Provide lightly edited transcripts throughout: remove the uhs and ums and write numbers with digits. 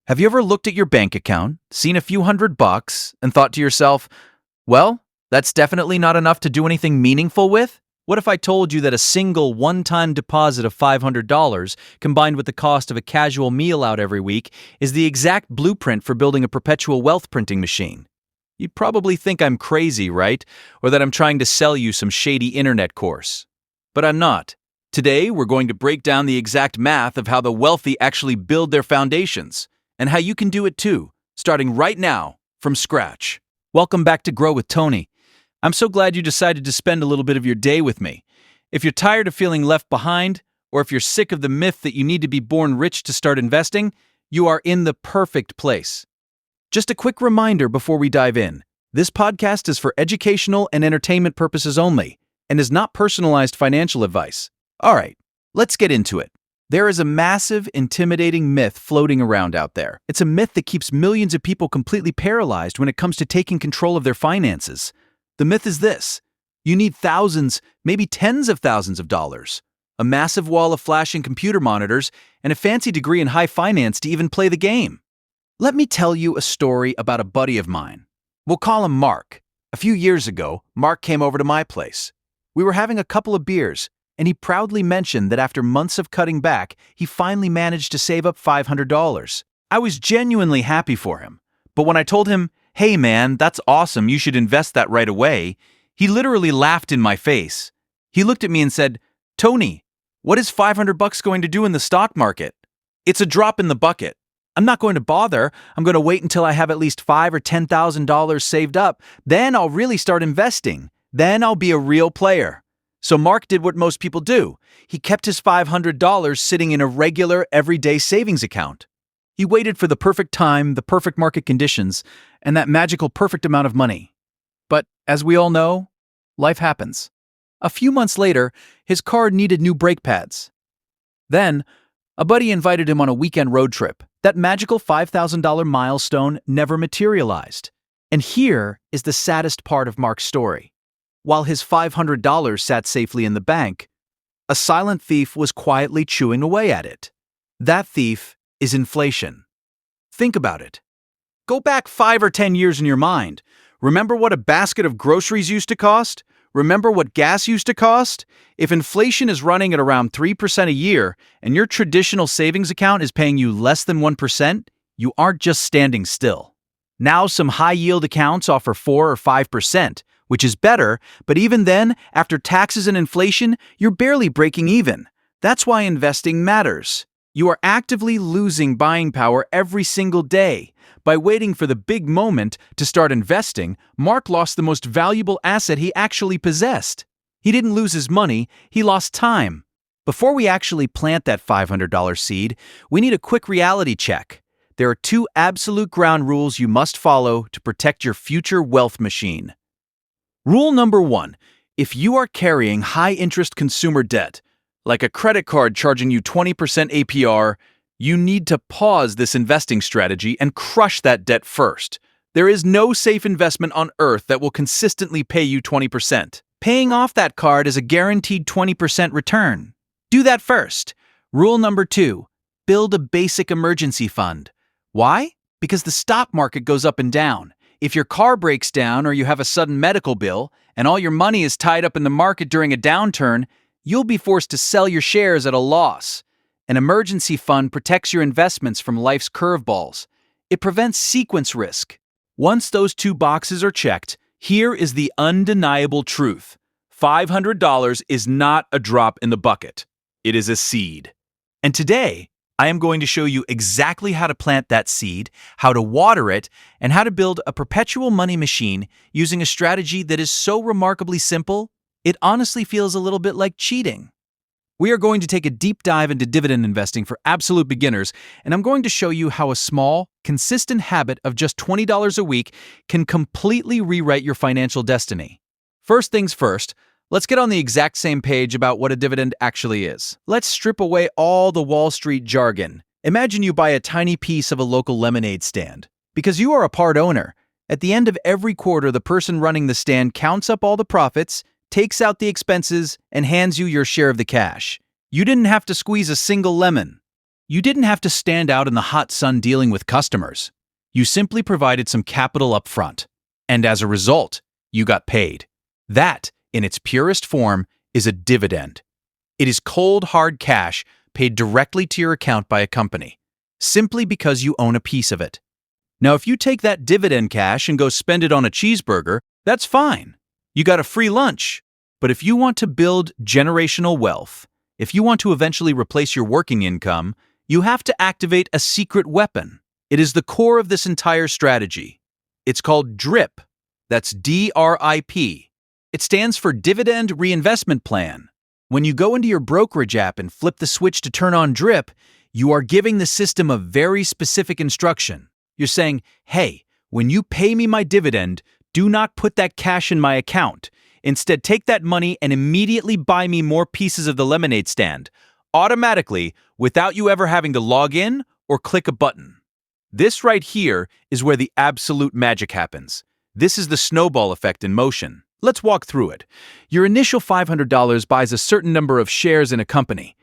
Have you ever looked at your bank account, seen a few $100, and thought to yourself, well, that's definitely not enough to do anything meaningful with? What if I told you that a single one-time deposit of $500, combined with the cost of a casual meal out every week, is the exact blueprint for building a perpetual wealth printing machine? You'd probably think I'm crazy, right? Or that I'm trying to sell you some shady internet course. But I'm not. Today, we're going to break down the exact math of how the wealthy actually build their foundations, and how you can do it too, starting right now, from scratch. Welcome back to Grow with Tony. I'm so glad you decided to spend a little bit of your day with me. If you're tired of feeling left behind, or if you're sick of the myth that you need to be born rich to start investing, you are in the perfect place. Just a quick reminder before we dive in. This podcast is for educational and entertainment purposes only, and is not personalized financial advice. All right, let's get into it. There is a massive, intimidating myth floating around out there. It's a myth that keeps millions of people completely paralyzed when it comes to taking control of their finances. The myth is this: you need thousands, maybe tens of thousands of dollars, a massive wall of flashing computer monitors, and a fancy degree in high finance to even play the game. Let me tell you a story about a buddy of mine. We'll call him Mark. A few years ago, Mark came over to my place. We were having a couple of beers, and he proudly mentioned that after months of cutting back, he finally managed to save up $500. I was genuinely happy for him, but when I told him, "Hey man, that's awesome, you should invest that right away," he literally laughed in my face. He looked at me and said, "Tony, what is $500 going to do in the stock market? It's a drop in the bucket. I'm not going to bother. I'm going to wait until I have at least $5,000 or $10,000 saved up. Then I'll really start investing. Then I'll be a real player." So Mark did what most people do. He kept his $500 sitting in a regular, everyday savings account. He waited for the perfect time, the perfect market conditions, and that magical perfect amount of money. But as we all know, life happens. A few months later, his car needed new brake pads. Then, a buddy invited him on a weekend road trip. That magical $5,000 milestone never materialized. And here is the saddest part of Mark's story. While his $500 sat safely in the bank, a silent thief was quietly chewing away at it. That thief is inflation. Think about it. Go back 5 or 10 years in your mind. Remember what a basket of groceries used to cost? Remember what gas used to cost? If inflation is running at around 3% a year, and your traditional savings account is paying you less than 1%, you aren't just standing still. Now some high-yield accounts offer 4 or 5%, which is better, but even then, after taxes and inflation, you're barely breaking even. That's why investing matters. You are actively losing buying power every single day. By waiting for the big moment to start investing, Mark lost the most valuable asset he actually possessed. He didn't lose his money, he lost time. Before we actually plant that $500 seed, we need a quick reality check. There are 2 absolute ground rules you must follow to protect your future wealth machine. Rule number 1, if you are carrying high-interest consumer debt, like a credit card charging you 20% APR, you need to pause this investing strategy and crush that debt first. There is no safe investment on earth that will consistently pay you 20%. Paying off that card is a guaranteed 20% return. Do that first. Rule number 2, build a basic emergency fund. Why? Because the stock market goes up and down. If your car breaks down or you have a sudden medical bill, and all your money is tied up in the market during a downturn, you'll be forced to sell your shares at a loss. An emergency fund protects your investments from life's curveballs. It prevents sequence risk. Once those 2 boxes are checked, here is the undeniable truth. $500 is not a drop in the bucket. It is a seed. And today, I am going to show you exactly how to plant that seed, how to water it, and how to build a perpetual money machine using a strategy that is so remarkably simple, it honestly feels a little bit like cheating. We are going to take a deep dive into dividend investing for absolute beginners, and I'm going to show you how a small, consistent habit of just $20 a week can completely rewrite your financial destiny. First things first, let's get on the exact same page about what a dividend actually is. Let's strip away all the Wall Street jargon. Imagine you buy a tiny piece of a local lemonade stand. Because you are a part owner, at the end of every quarter, the person running the stand counts up all the profits, takes out the expenses, and hands you your share of the cash. You didn't have to squeeze a single lemon. You didn't have to stand out in the hot sun dealing with customers. You simply provided some capital up front. And as a result, you got paid. That, in its purest form, is a dividend. It is cold, hard cash paid directly to your account by a company, simply because you own a piece of it. Now, if you take that dividend cash and go spend it on a cheeseburger, that's fine. You got a free lunch. But if you want to build generational wealth, if you want to eventually replace your working income, you have to activate a secret weapon. It is the core of this entire strategy. It's called DRIP. That's D-R-I-P. It stands for Dividend Reinvestment Plan. When you go into your brokerage app and flip the switch to turn on DRIP, you are giving the system a very specific instruction. You're saying, hey, when you pay me my dividend, do not put that cash in my account. Instead, take that money and immediately buy me more pieces of the lemonade stand, automatically, without you ever having to log in or click a button. This right here is where the absolute magic happens. This is the snowball effect in motion. Let's walk through it. Your initial $500 buys a certain number of shares in a company.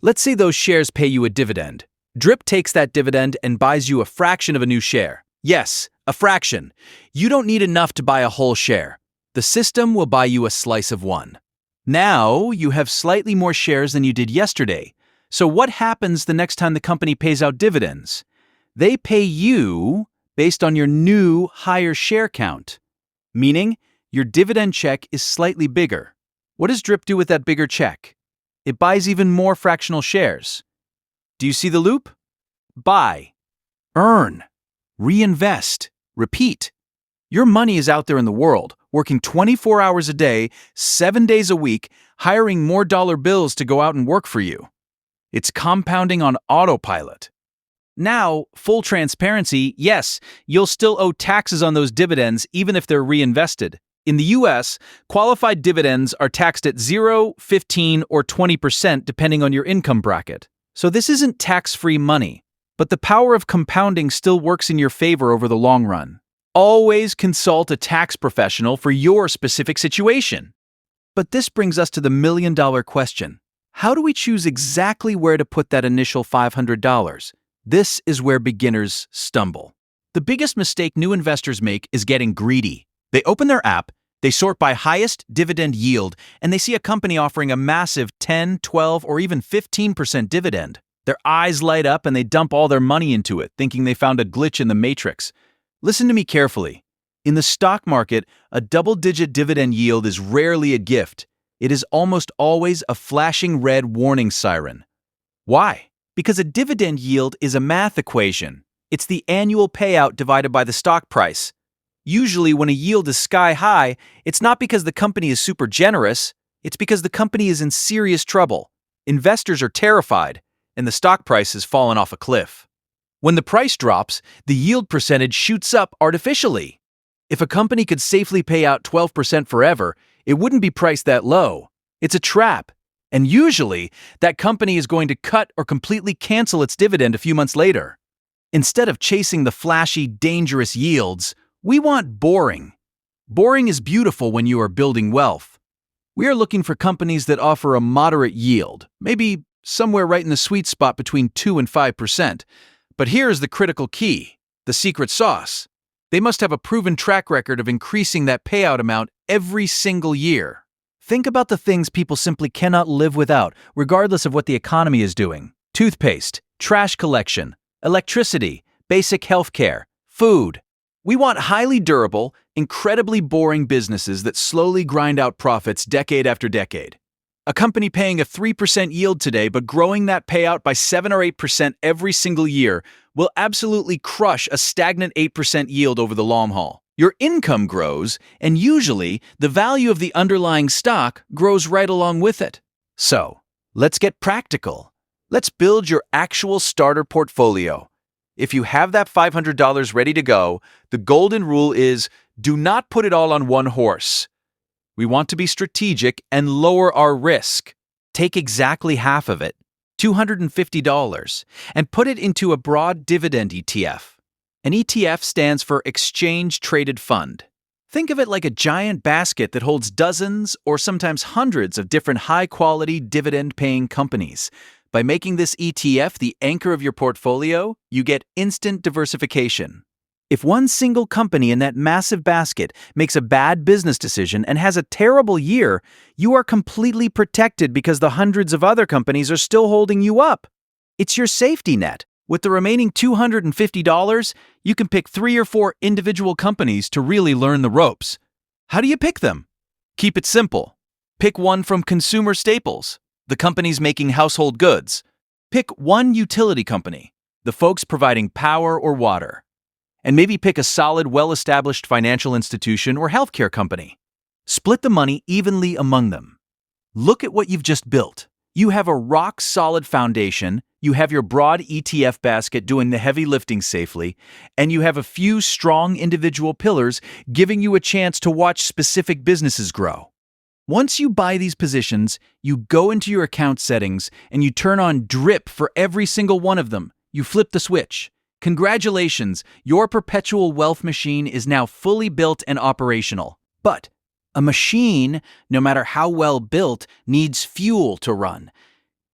Let's say those shares pay you a dividend. DRIP takes that dividend and buys you a fraction of a new share. Yes, a fraction. You don't need enough to buy a whole share. The system will buy you a slice of one. Now, you have slightly more shares than you did yesterday. So what happens the next time the company pays out dividends? They pay you based on your new, higher share count. Meaning, your dividend check is slightly bigger. What does DRIP do with that bigger check? It buys even more fractional shares. Do you see the loop? Buy, earn, reinvest, repeat. Your money is out there in the world, working 24 hours a day, 7 days a week, hiring more dollar bills to go out and work for you. It's compounding on autopilot. Now, full transparency, yes, you'll still owe taxes on those dividends even if they're reinvested. In the US, qualified dividends are taxed at 0, 15, or 20% depending on your income bracket. So this isn't tax-free money, but the power of compounding still works in your favor over the long run. Always consult a tax professional for your specific situation. But this brings us to the million-dollar question. How do we choose exactly where to put that initial $500? This is where beginners stumble. The biggest mistake new investors make is getting greedy. They open their app, they sort by highest dividend yield, and they see a company offering a massive 10, 12, or even 15% dividend. Their eyes light up and they dump all their money into it, thinking they found a glitch in the matrix. Listen to me carefully. In the stock market, a double-digit dividend yield is rarely a gift. It is almost always a flashing red warning siren. Why? Because a dividend yield is a math equation. It's the annual payout divided by the stock price. Usually, when a yield is sky high, it's not because the company is super generous, it's because the company is in serious trouble. Investors are terrified, and the stock price has fallen off a cliff. When the price drops, the yield percentage shoots up artificially. If a company could safely pay out 12% forever, it wouldn't be priced that low. It's a trap. And usually, that company is going to cut or completely cancel its dividend a few months later. Instead of chasing the flashy, dangerous yields, we want boring. Boring is beautiful when you are building wealth. We are looking for companies that offer a moderate yield, maybe somewhere right in the sweet spot between 2 and 5%. But here is the critical key, the secret sauce. They must have a proven track record of increasing that payout amount every single year. Think about the things people simply cannot live without, regardless of what the economy is doing. Toothpaste, trash collection, electricity, basic healthcare, food. We want highly durable, incredibly boring businesses that slowly grind out profits decade after decade. A company paying a 3% yield today but growing that payout by 7 or 8% every single year will absolutely crush a stagnant 8% yield over the long haul. Your income grows, and usually the value of the underlying stock grows right along with it. So, let's get practical. Let's build your actual starter portfolio. If you have that $500 ready to go, the golden rule is do not put it all on one horse. We want to be strategic and lower our risk. Take exactly half of it, $250, and put it into a broad dividend ETF. An ETF stands for Exchange Traded Fund. Think of it like a giant basket that holds dozens or sometimes hundreds of different high-quality dividend-paying companies. By making this ETF the anchor of your portfolio, you get instant diversification. If one single company in that massive basket makes a bad business decision and has a terrible year, you are completely protected because the hundreds of other companies are still holding you up. It's your safety net. With the remaining $250, you can pick 3 or 4 individual companies to really learn the ropes. How do you pick them? Keep it simple. Pick one from consumer staples, the companies making household goods. Pick one utility company, the folks providing power or water. And maybe pick a solid, well-established financial institution or healthcare company. Split the money evenly among them. Look at what you've just built. You have a rock-solid foundation, you have your broad ETF basket doing the heavy lifting safely, and you have a few strong individual pillars giving you a chance to watch specific businesses grow. Once you buy these positions, you go into your account settings and you turn on DRIP for every single one of them. You flip the switch. Congratulations, your perpetual wealth machine is now fully built and operational. But a machine, no matter how well built, needs fuel to run.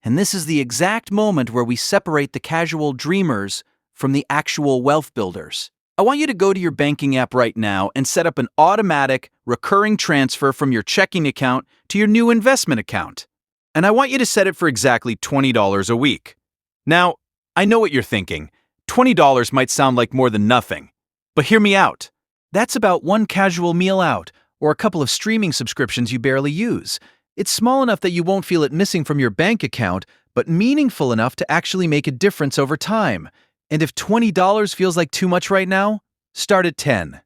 And this is the exact moment where we separate the casual dreamers from the actual wealth builders. I want you to go to your banking app right now and set up an automatic, recurring transfer from your checking account to your new investment account. And I want you to set it for exactly $20 a week. Now, I know what you're thinking. $20 might sound like more than nothing. But hear me out. That's about one casual meal out, or a couple of streaming subscriptions you barely use. It's small enough that you won't feel it missing from your bank account, but meaningful enough to actually make a difference over time. And if $20 feels like too much right now, start at 10.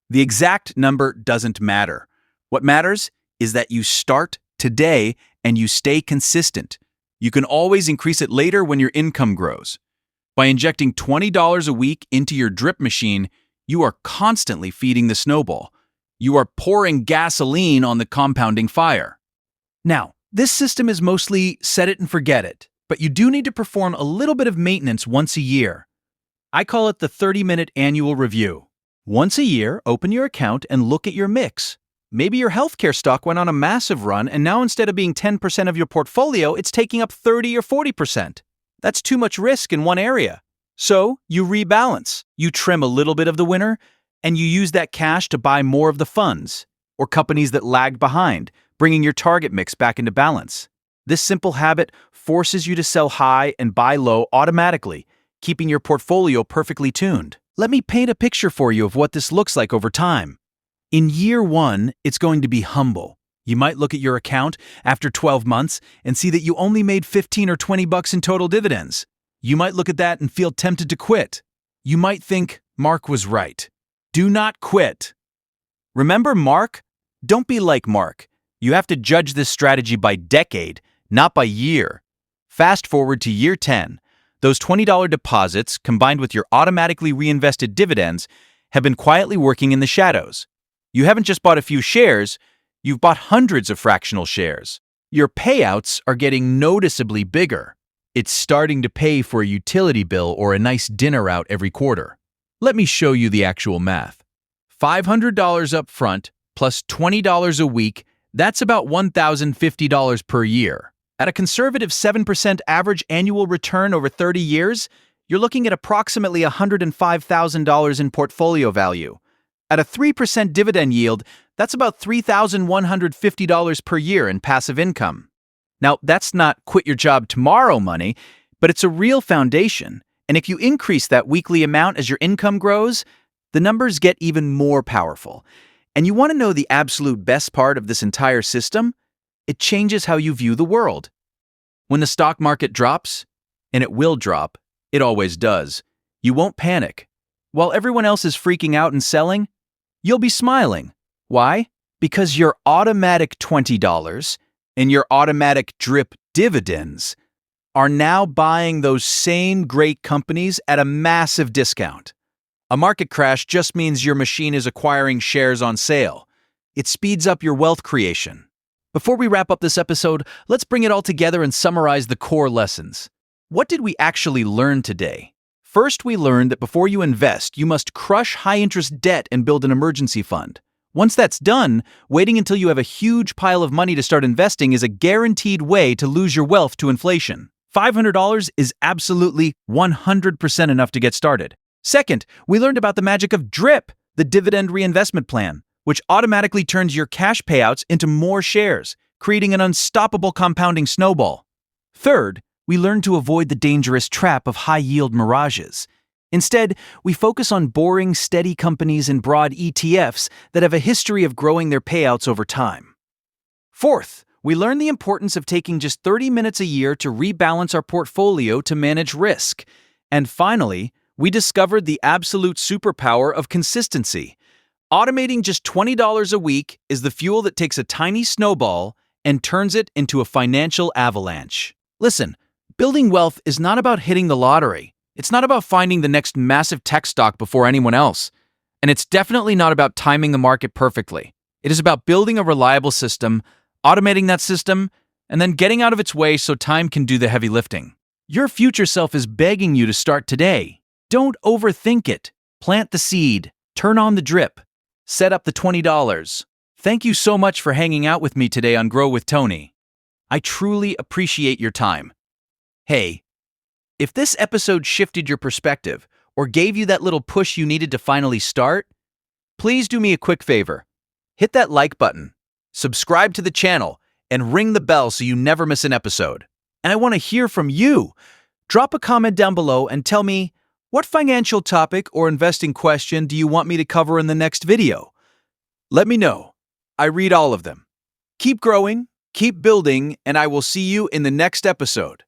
The exact number doesn't matter. What matters is that you start today and you stay consistent. You can always increase it later when your income grows. By injecting $20 a week into your drip machine, you are constantly feeding the snowball. You are pouring gasoline on the compounding fire. Now, this system is mostly set it and forget it, but you do need to perform a little bit of maintenance once a year. I call it the 30-minute annual review. Once a year, open your account and look at your mix. Maybe your healthcare stock went on a massive run and now instead of being 10% of your portfolio, it's taking up 30 or 40%. That's too much risk in one area. So you rebalance. You trim a little bit of the winner, and you use that cash to buy more of the funds or companies that lagged behind, bringing your target mix back into balance. This simple habit forces you to sell high and buy low automatically, keeping your portfolio perfectly tuned. Let me paint a picture for you of what this looks like over time. In year 1, it's going to be humble. You might look at your account after 12 months and see that you only made $15 or $20 in total dividends. You might look at that and feel tempted to quit. You might think Mark was right. Do not quit. Remember Mark? Don't be like Mark. You have to judge this strategy by decade, not by year. Fast forward to year 10. Those $20 deposits, combined with your automatically reinvested dividends, have been quietly working in the shadows. You haven't just bought a few shares, you've bought hundreds of fractional shares. Your payouts are getting noticeably bigger. It's starting to pay for a utility bill or a nice dinner out every quarter. Let me show you the actual math. $500 up front plus $20 a week, that's about $1,050 per year. At a conservative 7% average annual return over 30 years, you're looking at approximately $105,000 in portfolio value. At a 3% dividend yield, that's about $3,150 per year in passive income. Now, that's not quit your job tomorrow money, but it's a real foundation. And if you increase that weekly amount as your income grows, the numbers get even more powerful. And you want to know the absolute best part of this entire system? It changes how you view the world. When the stock market drops, and it will drop, it always does, you won't panic. While everyone else is freaking out and selling, you'll be smiling. Why? Because your automatic $20 and your automatic drip dividends are now buying those same great companies at a massive discount. A market crash just means your machine is acquiring shares on sale. It speeds up your wealth creation. Before we wrap up this episode, let's bring it all together and summarize the core lessons. What did we actually learn today? First, we learned that before you invest, you must crush high-interest debt and build an emergency fund. Once that's done, waiting until you have a huge pile of money to start investing is a guaranteed way to lose your wealth to inflation. $500 is absolutely 100% enough to get started. Second, we learned about the magic of DRIP, the dividend reinvestment plan, which automatically turns your cash payouts into more shares, creating an unstoppable compounding snowball. Third, we learned to avoid the dangerous trap of high-yield mirages. Instead, we focus on boring, steady companies and broad ETFs that have a history of growing their payouts over time. Fourth, we learned the importance of taking just 30 minutes a year to rebalance our portfolio to manage risk. And finally, we discovered the absolute superpower of consistency. Automating just $20 a week is the fuel that takes a tiny snowball and turns it into a financial avalanche. Listen, building wealth is not about hitting the lottery. It's not about finding the next massive tech stock before anyone else. And it's definitely not about timing the market perfectly. It is about building a reliable system, automating that system, and then getting out of its way so time can do the heavy lifting. Your future self is begging you to start today. Don't overthink it. Plant the seed. Turn on the drip. Set up the $20. Thank you so much for hanging out with me today on Grow with Tony. I truly appreciate your time. Hey, if this episode shifted your perspective or gave you that little push you needed to finally start, please do me a quick favor. Hit that like button, subscribe to the channel, and ring the bell so you never miss an episode. And I want to hear from you. Drop a comment down below and tell me, what financial topic or investing question do you want me to cover in the next video? Let me know. I read all of them. Keep growing, keep building, and I will see you in the next episode.